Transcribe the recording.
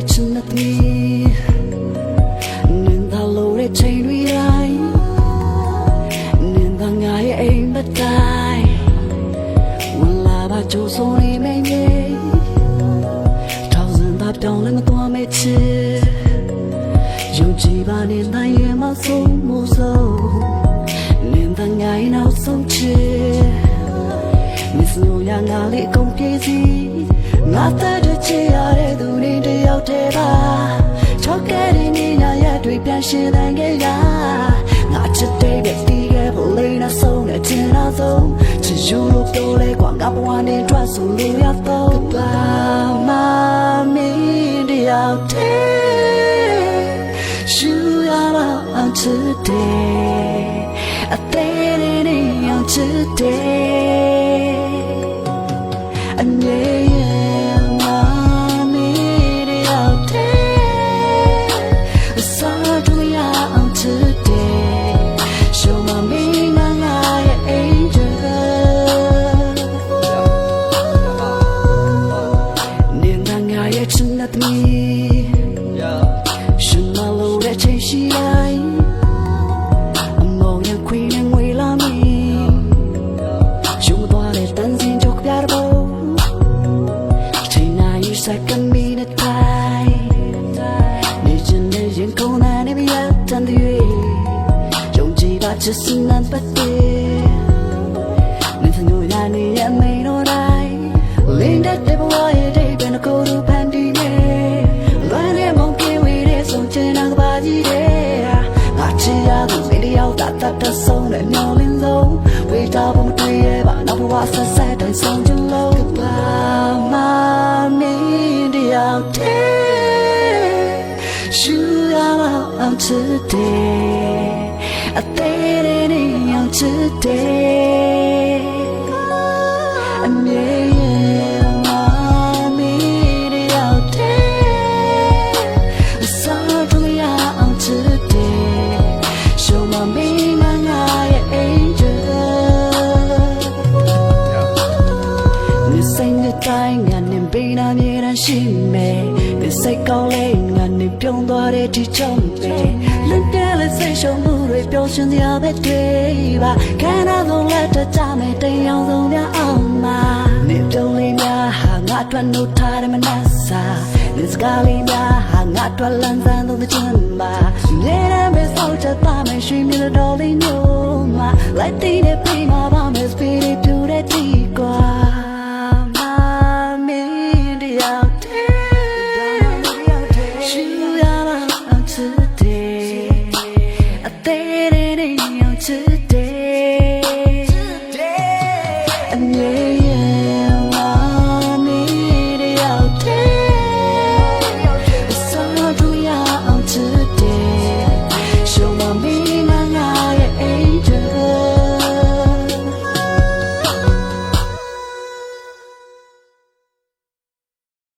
ရဲ့ချစ်နဲ့သမီးနင်သာလို့တဲ့ချိန်တွေတိုင်းနင်သာငါရဲ့အိမ်ပတ်တိုင်းဝင်လာပါကြိုးစုံနေမင်းရဲ့ထောင်စံသာပြောင်းလဲမသွားမဲ့ချစ်ယုံကြည်ပါနဲ့နိုင်ရဲ့မဆုံးမို့ဆိုနင်သာငါရဲ့နောက်ဆုံးချစ်မစ်လို့ရငါလေးအကုန်ပြေးစီငါတဲ့ချစ်ရတဲ့သူတွေတယောက်တည်းပါချောကဲတဲ့နေညာရတွေပြန်ရှင်းနိုင်ခဲ့ရငါချစ်တဲ့တီးခဲ့ဖို့လေးနဲ့ဆုံးတဲ့ချင်တော်ဆုံးချစ်ယူလို့ပြောလဲကွာငါဘဝနဲ့တွတ်ဆိုလို့ရတော့ပါမမင်းတယောက်တည်းရှူရတော့အောင်ချစ်တဲ့အသေးလေးနဲ့အောင်ချစ်တဲ့အငြိရှင်မလို့တဲ့ချိန်ရှိတိုင်းအမောင်ရခွေနဲ့ငွေလာမင်းရှုံးသွားတဲ့တန်စင်ကြုတ်ပြတော့ချိန်နိုင်စက္ကန့်မိနစ်တိုင်းနေချင်တဲ့ရင်ကုန်တဲ့မြတ်တန်တွေယုံကြည်ပါချစ်စင်နဲ့ပတ်တဲ့နေသညရနေရမိန်တော်တိုင်းလင်းတဲ့ဘဝရဲ့တဲ့ဘယ်နှကိုယ်တို့ဖန်တီးနေတဆုံးနဲ့မျောလင်းဆုံးဝေးတာဖို့မတွေ့ရပါနောက်ဘဝဆက်ဆက်တိုင်းဆောင်ကြလို့ကပါမမင်းတယောက်တည်းရှူရအောင်ချစ်တဲ့အသေးလေးနဲ့အောင်ချစ်တဲ့အမြဲမမင်းတယောက်တည်းစားကြရအောင်ချစ်ရှုံးမမင်းတိုင်းငါနဲ့ဘေးနာမြေတန်းရှိမယ်ဒီစိတ်ကောင်းလေးငါနဲ့ပြုံးသွားတဲ့ဒီချုံပဲလွတ်တဲ့လက်စိတ်ရှုံးမှုတွေပျော်ရွှင်စရာပဲတွေ့ပါခန္ဓာကိုယ်လက်တကြမယ်တရားဆုံးများအောင်မှာနေပြုံးလေးများဟာငါအတွက်နှုတ်ထားတယ်မနှက်စာဒီစကားလေးများဟာငါအတွက်လမ်းစမ်းသုံးတဲ့ချမ်းပါမြေထဲပဲစောက်ချက်ပါမယ်ရွှေမြေတော်လေးညို့မှာလိုက်တဲ့ပြေးမှာပါမယ် spirit တူတဲ့ဒီကွာ